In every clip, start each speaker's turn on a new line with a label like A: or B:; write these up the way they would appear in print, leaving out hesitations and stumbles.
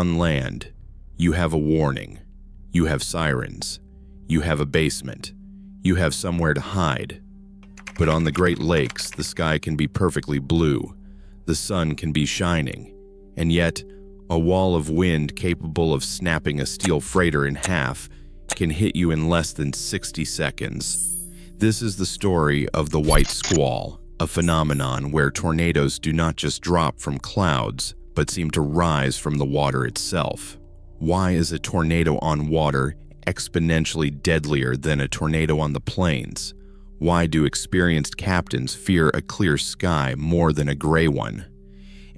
A: On land, you have a warning. You have sirens. You have a basement. You have somewhere to hide. But on the Great Lakes, the sky can be perfectly blue. The sun can be shining. And yet, a wall of wind capable of snapping a steel freighter in half can hit you in less than 60 seconds. This is the story of the white squall, a phenomenon where tornadoes do not just drop from clouds, but seem to rise from the water itself. Why is a tornado on water exponentially deadlier than a tornado on the plains? Why do experienced captains fear a clear sky more than a gray one?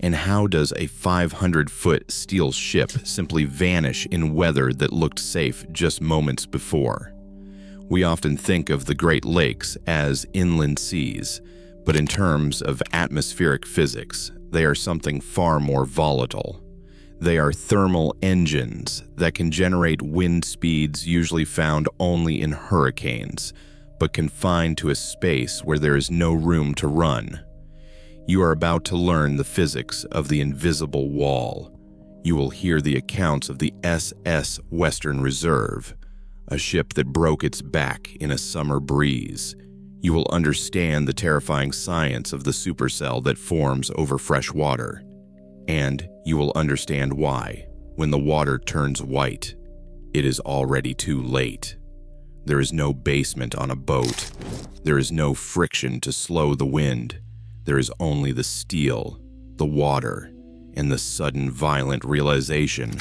A: And how does a 500-foot steel ship simply vanish in weather that looked safe just moments before? We often think of the Great Lakes as inland seas, but in terms of atmospheric physics, they are something far more volatile. They are thermal engines that can generate wind speeds usually found only in hurricanes, but confined to a space where there is no room to run. You are about to learn the physics of the invisible wall. You will hear the accounts of the SS Western Reserve, a ship that broke its back in a summer breeze. You will understand the terrifying science of the supercell that forms over fresh water. And you will understand why, when the water turns white, it is already too late. There is no basement on a boat. There is no friction to slow the wind. There is only the steel, the water, and the sudden violent realization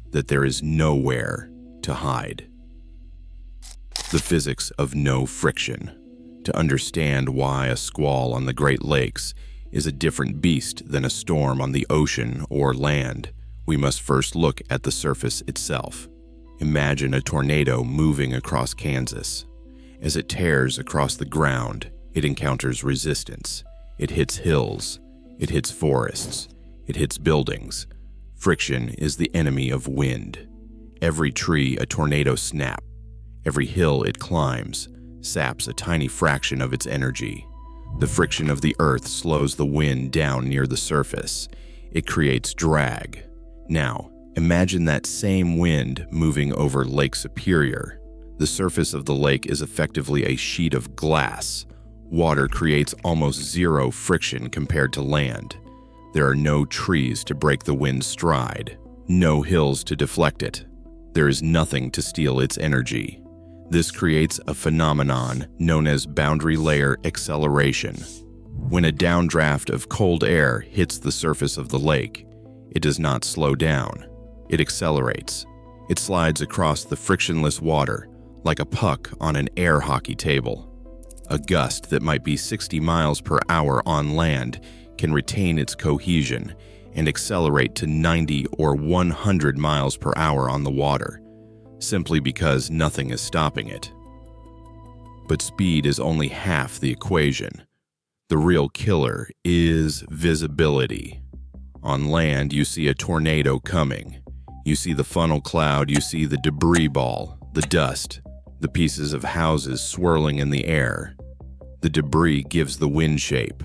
A: that there is nowhere to hide. The physics of no friction. To understand why a squall on the Great Lakes is a different beast than a storm on the ocean or land, we must first look at the surface itself. Imagine a tornado moving across Kansas. As it tears across the ground, it encounters resistance. It hits hills, it hits forests, it hits buildings. Friction is the enemy of wind. Every tree a tornado snaps, every hill it climbs, saps a tiny fraction of its energy. The friction of the earth slows the wind down near the surface. It creates drag. Now, imagine that same wind moving over Lake Superior. The surface of the lake is effectively a sheet of glass. Water creates almost zero friction compared to land. There are no trees to break the wind's stride, no hills to deflect it. There is nothing to steal its energy. This creates a phenomenon known as boundary layer acceleration. When a downdraft of cold air hits the surface of the lake, it does not slow down. It accelerates. It slides across the frictionless water like a puck on an air hockey table. A gust that might be 60 miles per hour on land can retain its cohesion and accelerate to 90 or 100 miles per hour on the water, simply because nothing is stopping it. But speed is only half the equation. The real killer is visibility. On land, you see a tornado coming. You see the funnel cloud, you see the debris ball, the dust, the pieces of houses swirling in the air. The debris gives the wind shape.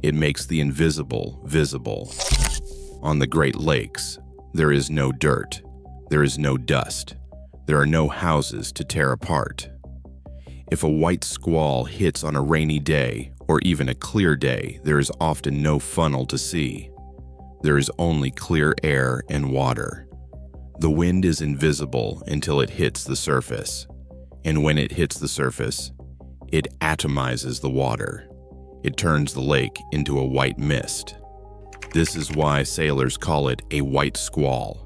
A: It makes the invisible visible. On the Great Lakes, there is no dirt. There is no dust. There are no houses to tear apart. If a white squall hits on a rainy day, or even a clear day, there is often no funnel to see. There is only clear air and water. The wind is invisible until it hits the surface. And when it hits the surface, it atomizes the water. It turns the lake into a white mist. This is why sailors call it a white squall.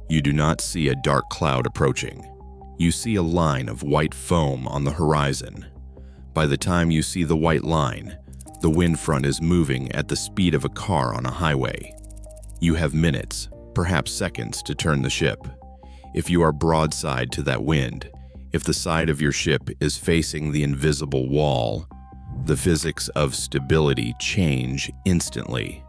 A: You do not see a dark cloud approaching. You see a line of white foam on the horizon. By the time you see the white line, the wind front is moving at the speed of a car on a highway. You have minutes, perhaps seconds, to turn the ship. If you are broadside to that wind, if the side of your ship is facing the invisible wall, the physics of stability change instantly.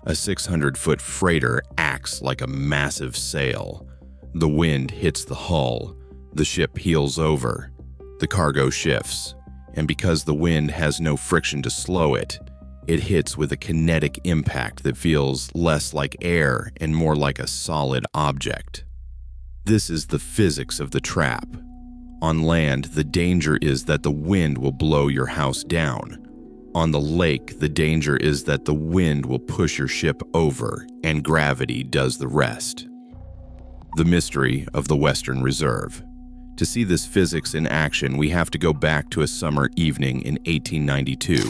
A: A 600-foot freighter acts like a massive sail. The wind hits the hull, the ship heels over, the cargo shifts, and because the wind has no friction to slow it, It hits with a kinetic impact that feels less like air and more like a solid object. This is the physics of the trap. On land, the danger is that the wind will blow your house down. On the lake, the danger is that the wind will push your ship over, and gravity does the rest. The mystery of the Western Reserve. To see this physics in action, we have to go back to a summer evening in 1892.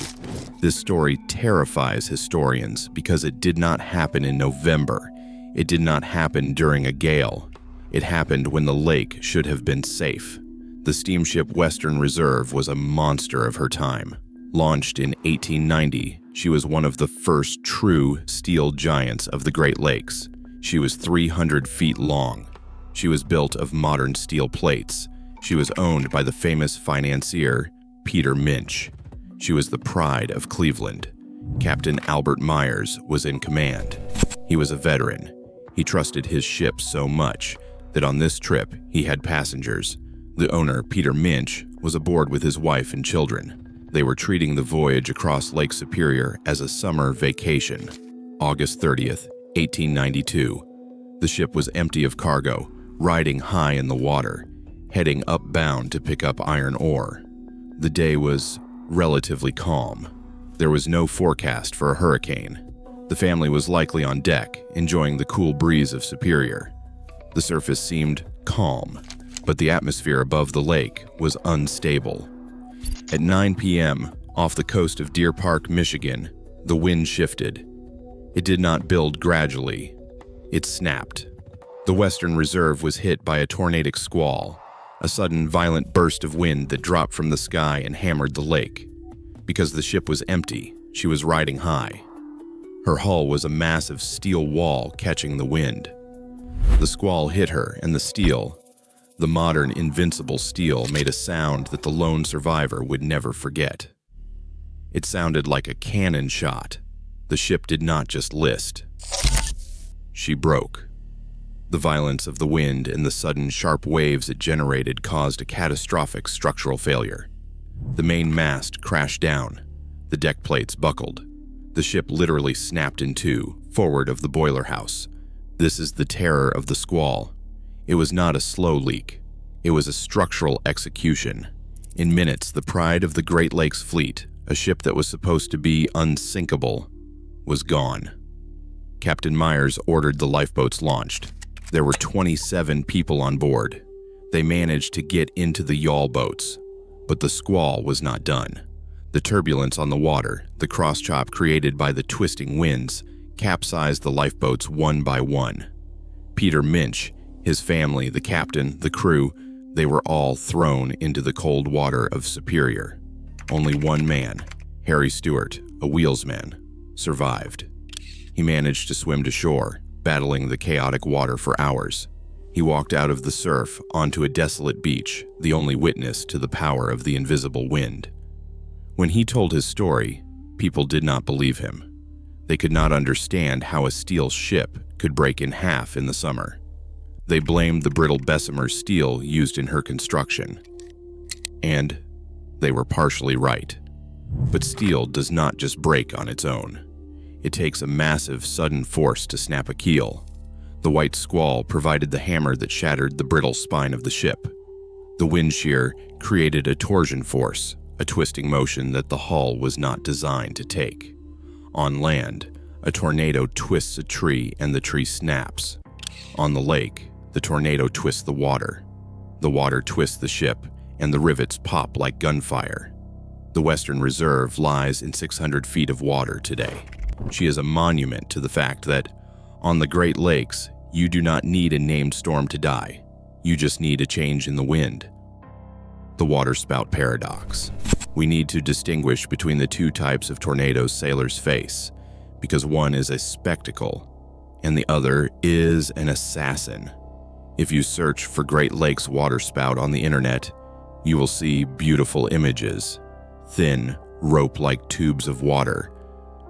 A: This story terrifies historians because it did not happen in November. It did not happen during a gale. It happened when the lake should have been safe. The steamship Western Reserve was a monster of her time. Launched in 1890, she was one of the first true steel giants of the Great Lakes. She was 300 feet long. She was built of modern steel plates. She was owned by the famous financier Peter Minch. She was the pride of Cleveland. Captain Albert Myers was in command. He was a veteran. He trusted his ship so much that on this trip he had passengers. The owner, Peter Minch, was aboard with his wife and children. They were treating the voyage across Lake Superior as a summer vacation. August 30th, 1892. The ship was empty of cargo, riding high in the water, heading upbound to pick up iron ore. The day was relatively calm. There was no forecast for a hurricane. The family was likely on deck, enjoying the cool breeze of Superior. The surface seemed calm, but the atmosphere above the lake was unstable. At 9 p.m., off the coast of Deer Park, Michigan, the wind shifted. It did not build gradually. It snapped. The Western Reserve was hit by a tornadic squall, a sudden violent burst of wind that dropped from the sky and hammered the lake. Because the ship was empty, she was riding high. Her hull was a massive steel wall catching the wind. The squall hit her, and the steel, the modern invincible steel, made a sound that the lone survivor would never forget. It sounded like a cannon shot. The ship did not just list. She broke. The violence of the wind and the sudden sharp waves it generated caused a catastrophic structural failure. The main mast crashed down. The deck plates buckled. The ship literally snapped in two, forward of the boiler house. This is the terror of the squall. It was not a slow leak. It was a structural execution. In minutes, the pride of the Great Lakes Fleet, a ship that was supposed to be unsinkable, was gone. Captain Myers ordered the lifeboats launched. There were 27 people on board. They managed to get into the yawl boats, but the squall was not done. The turbulence on the water, the cross-chop created by the twisting winds, capsized the lifeboats one by one. Peter Minch, his family, the captain, the crew, they were all thrown into the cold water of Superior. Only one man, Harry Stewart, a wheelsman, survived. He managed to swim to shore, battling the chaotic water for hours. He walked out of the surf onto a desolate beach, the only witness to the power of the invisible wind. When he told his story, people did not believe him. They could not understand how a steel ship could break in half in the summer. They blamed the brittle Bessemer steel used in her construction. And they were partially right. But steel does not just break on its own. It takes a massive, sudden force to snap a keel. The white squall provided the hammer that shattered the brittle spine of the ship. The wind shear created a torsion force, a twisting motion that the hull was not designed to take. On land, a tornado twists a tree and the tree snaps. On the lake, the tornado twists the water. The water twists the ship, and the rivets pop like gunfire. The Western Reserve lies in 600 feet of water today. She is a monument to the fact that, on the Great Lakes, you do not need a named storm to die. You just need a change in the wind. The waterspout paradox. We need to distinguish between the two types of tornadoes sailors face, because one is a spectacle, and the other is an assassin. If you search for Great Lakes waterspout on the internet, you will see beautiful images. Thin, rope-like tubes of water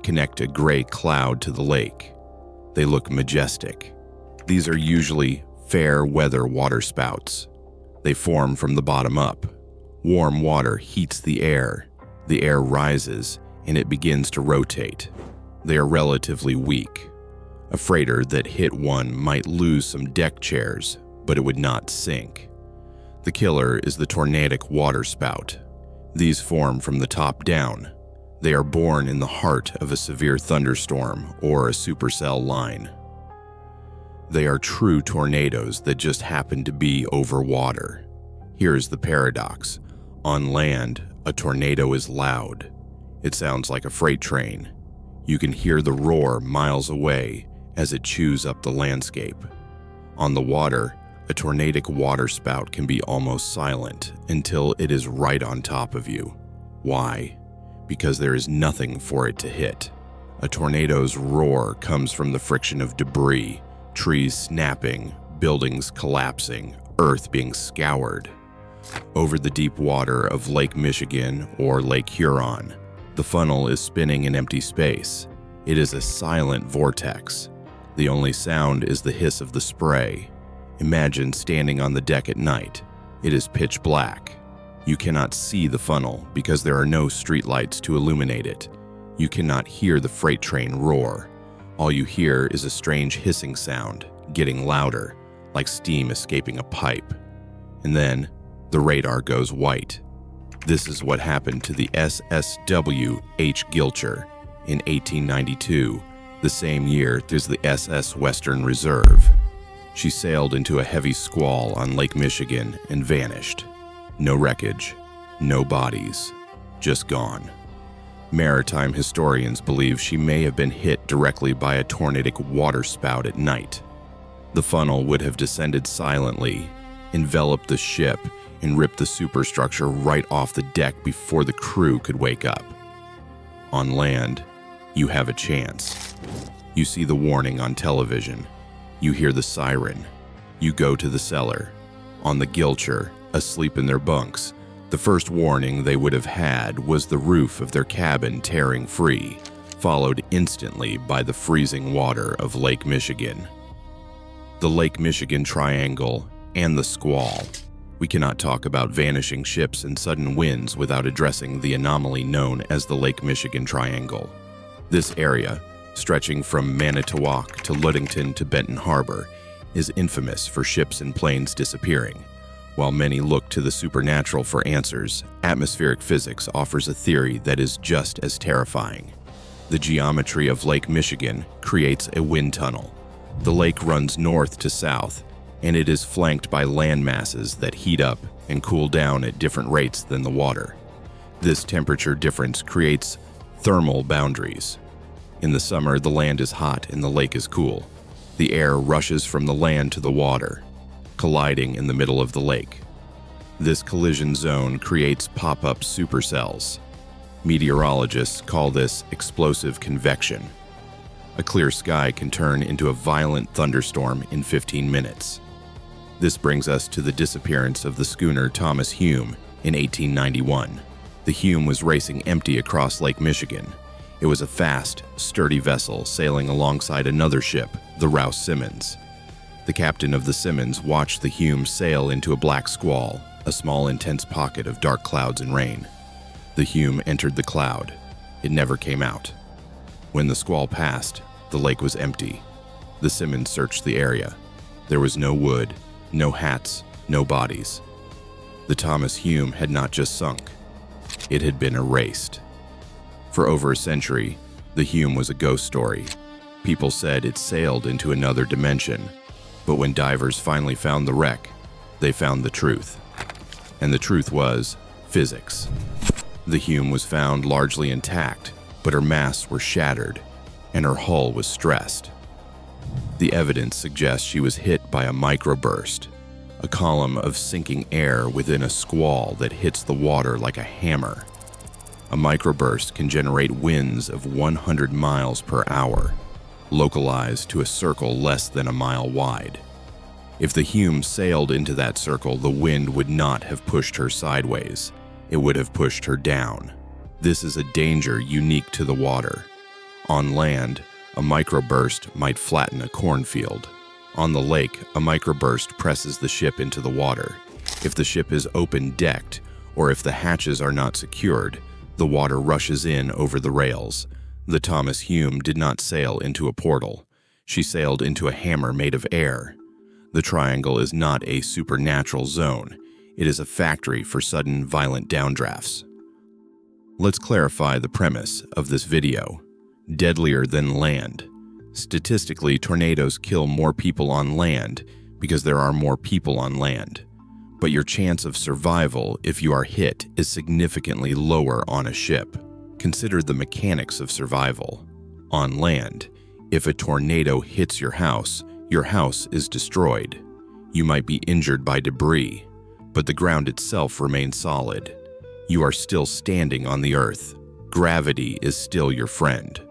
A: connect a gray cloud to the lake. They look majestic. These are usually fair weather waterspouts. They form from the bottom up. Warm water heats the air rises, and it begins to rotate. They are relatively weak. A freighter that hit one might lose some deck chairs, but it would not sink. The killer is the tornadic water spout. These form from the top down. They are born in the heart of a severe thunderstorm or a supercell line. They are true tornadoes that just happen to be over water. Here's the paradox. On land, a tornado is loud. It sounds like a freight train. You can hear the roar miles away as it chews up the landscape. On the water, a tornadic water spout can be almost silent until it is right on top of you. Why? Because there is nothing for it to hit. A tornado's roar comes from the friction of debris, trees snapping, buildings collapsing, earth being scoured. Over the deep water of Lake Michigan or Lake Huron, the funnel is spinning in empty space. It is a silent vortex. The only sound is the hiss of the spray. Imagine standing on the deck at night. It is pitch black. You cannot see the funnel because there are no streetlights to illuminate it. You cannot hear the freight train roar. All you hear is a strange hissing sound, getting louder, like steam escaping a pipe. And then, the radar goes white. This is what happened to the SSW H. Gilcher in 1892, the same year as the SS Western Reserve. She sailed into a heavy squall on Lake Michigan and vanished. No wreckage, no bodies, just gone. Maritime historians believe she may have been hit directly by a tornadic water spout at night. The funnel would have descended silently, enveloped the ship, and ripped the superstructure right off the deck before the crew could wake up. On land, you have a chance. You see the warning on television. You hear the siren. You go to the cellar. On the Gilcher, asleep in their bunks, the first warning they would have had was the roof of their cabin tearing free, followed instantly by the freezing water of Lake Michigan. The Lake Michigan Triangle and the Squall. We cannot talk about vanishing ships and sudden winds without addressing the anomaly known as the Lake Michigan Triangle. This area, stretching from Manitowoc to Ludington to Benton Harbor, is infamous for ships and planes disappearing. While many look to the supernatural for answers, atmospheric physics offers a theory that is just as terrifying. The geometry of Lake Michigan creates a wind tunnel. The lake runs north to south, and it is flanked by land masses that heat up and cool down at different rates than the water. This temperature difference creates thermal boundaries. In the summer, the land is hot and the lake is cool. The air rushes from the land to the water, colliding in the middle of the lake. This collision zone creates pop-up supercells. Meteorologists call this explosive convection. A clear sky can turn into a violent thunderstorm in 15 minutes. This brings us to the disappearance of the schooner Thomas Hume in 1891. The Hume was racing empty across Lake Michigan. It was a fast, sturdy vessel sailing alongside another ship, the Rouse Simmons. The captain of the Simmons watched the Hume sail into a black squall, a small intense pocket of dark clouds and rain. The Hume entered the cloud. It never came out. When the squall passed, the lake was empty. The Simmons searched the area. There was no wood, no hats, no bodies. The Thomas Hume had not just sunk. It had been erased. For over a century, the Hume was a ghost story. People said it sailed into another dimension. But when divers finally found the wreck, they found the truth. And the truth was physics. The Hume was found largely intact, but her masts were shattered, and her hull was stressed. The evidence suggests she was hit by a microburst, a column of sinking air within a squall that hits the water like a hammer. A microburst can generate winds of 100 miles per hour, localized to a circle less than a mile wide. If the Hume sailed into that circle, the wind would not have pushed her sideways. It would have pushed her down. This is a danger unique to the water. On land, a microburst might flatten a cornfield. On the lake, a microburst presses the ship into the water. If the ship is open-decked, or if the hatches are not secured, The water rushes in over the rails. The Thomas Hume did not sail into a portal. She sailed into a hammer made of air. The triangle is not a supernatural zone. It is a factory for sudden, violent downdrafts. Let's clarify the premise of this video. Deadlier than land. Statistically, tornadoes kill more people on land because there are more people on land. But your chance of survival if you are hit is significantly lower on a ship. Consider the mechanics of survival. On land, if a tornado hits your house is destroyed. You might be injured by debris, but the ground itself remains solid. You are still standing on the earth. Gravity is still your friend.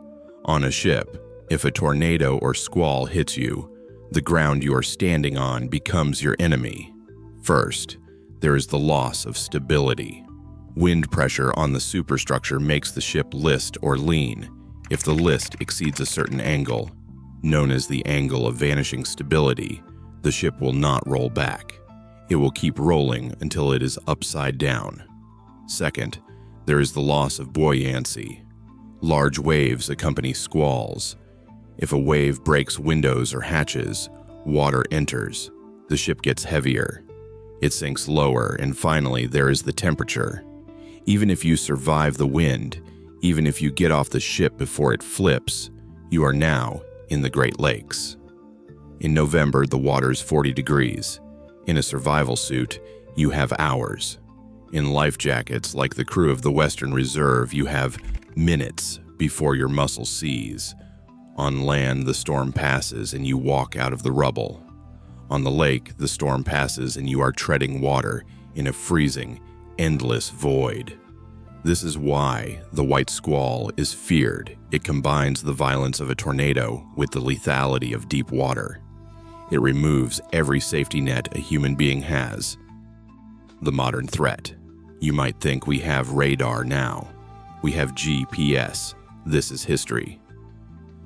A: On a ship, if a tornado or squall hits you, the ground you are standing on becomes your enemy. First, there is the loss of stability. Wind pressure on the superstructure makes the ship list or lean. If the list exceeds a certain angle, known as the angle of vanishing stability, the ship will not roll back. It will keep rolling until it is upside down. Second, there is the loss of buoyancy. Large waves accompany squalls. If a wave breaks windows or hatches, water enters. The ship gets heavier. It sinks lower, and finally, there is the temperature. Even if you survive the wind, even if you get off the ship before it flips, you are now in the Great Lakes. In November, the water's 40 degrees. In a survival suit, you have hours. In life jackets, like the crew of the Western Reserve, you have minutes before your muscles seize. On land, the storm passes and you walk out of the rubble. On the lake, the storm passes and you are treading water in a freezing, endless void. This is why the white squall is feared. It combines the violence of a tornado with the lethality of deep water. It removes every safety net a human being has. The modern threat. You might think we have radar now. We have GPS. This is history.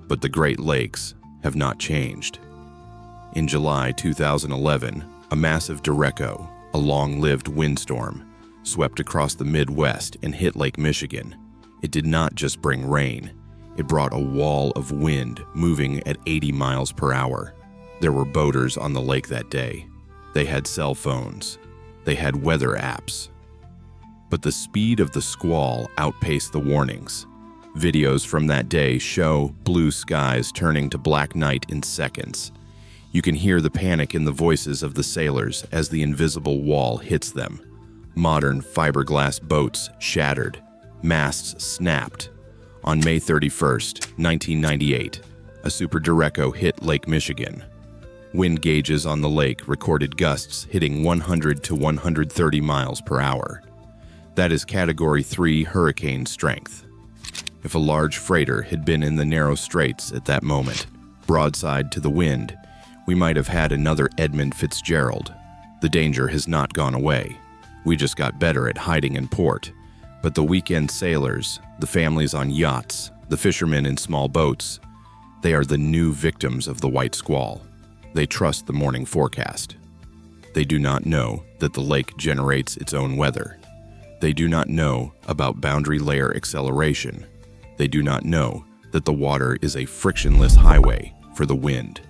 A: But the Great Lakes have not changed. In July 2011, a massive derecho, a long-lived windstorm, swept across the Midwest and hit Lake Michigan. It did not just bring rain. It brought a wall of wind moving at 80 miles per hour. There were boaters on the lake that day. They had cell phones. They had weather apps. But the speed of the squall outpaced the warnings. Videos from that day show blue skies turning to black night in seconds. You can hear the panic in the voices of the sailors as the invisible wall hits them. Modern fiberglass boats shattered. Masts snapped. On May 31st, 1998, a super derecho hit Lake Michigan. Wind gauges on the lake recorded gusts hitting 100 to 130 miles per hour. That is Category 3 hurricane strength. If a large freighter had been in the narrow straits at that moment, broadside to the wind, we might have had another Edmund Fitzgerald. The danger has not gone away. We just got better at hiding in port. But the weekend sailors, the families on yachts, the fishermen in small boats, they are the new victims of the white squall. They trust the morning forecast. They do not know that the lake generates its own weather. They do not know about boundary layer acceleration. They do not know that the water is a frictionless highway for the wind.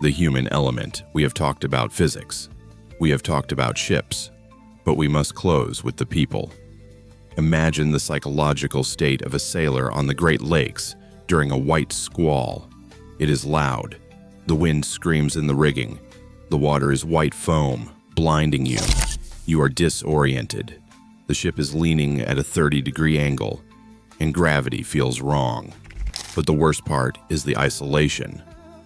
A: The human element. We have talked about physics. We have talked about ships. But we must close with the people. Imagine the psychological state of a sailor on the Great Lakes during a white squall. It is loud. The wind screams in the rigging. The water is white foam, blinding you. You are disoriented. The ship is leaning at a 30-degree angle, and gravity feels wrong. But the worst part is the isolation.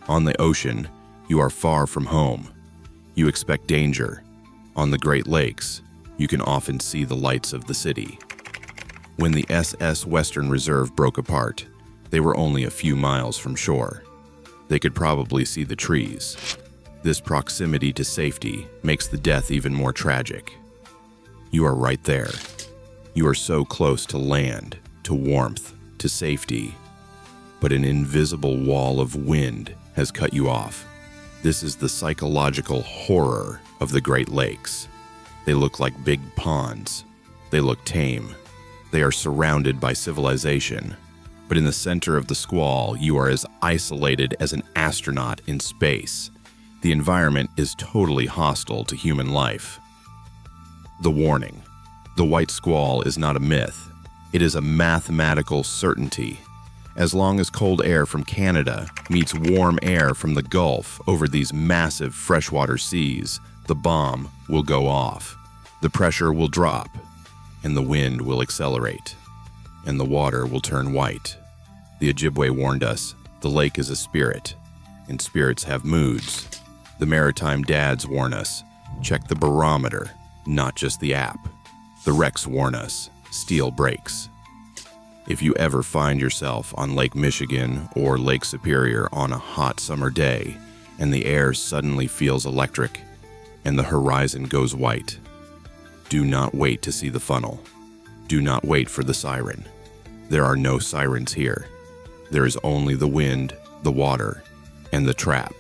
A: On the ocean, you are far from home. You expect danger. On the Great Lakes, you can often see the lights of the city. When the SS Western Reserve broke apart, they were only a few miles from shore. They could probably see the trees. This proximity to safety makes the death even more tragic. You are right there. You are so close to land, to warmth, to safety. But an invisible wall of wind has cut you off. This is the psychological horror of the Great Lakes. They look like big ponds. They look tame. They are surrounded by civilization. But in the center of the squall, you are as isolated as an astronaut in space. The environment is totally hostile to human life. The warning. The white squall is not a myth. It is a mathematical certainty. As long as cold air from Canada meets warm air from the Gulf over these massive freshwater seas, the bomb will go off. The pressure will drop, and the wind will accelerate, and the water will turn white. The Ojibwe warned us, the lake is a spirit, and spirits have moods. The maritime dads warn us, check the barometer, not just the app. The wrecks warn us, steel breaks. If you ever find yourself on Lake Michigan or Lake Superior on a hot summer day, and the air suddenly feels electric, and the horizon goes white, do not wait to see the funnel. Do not wait for the siren. There are no sirens here. There is only the wind, the water, and the trap.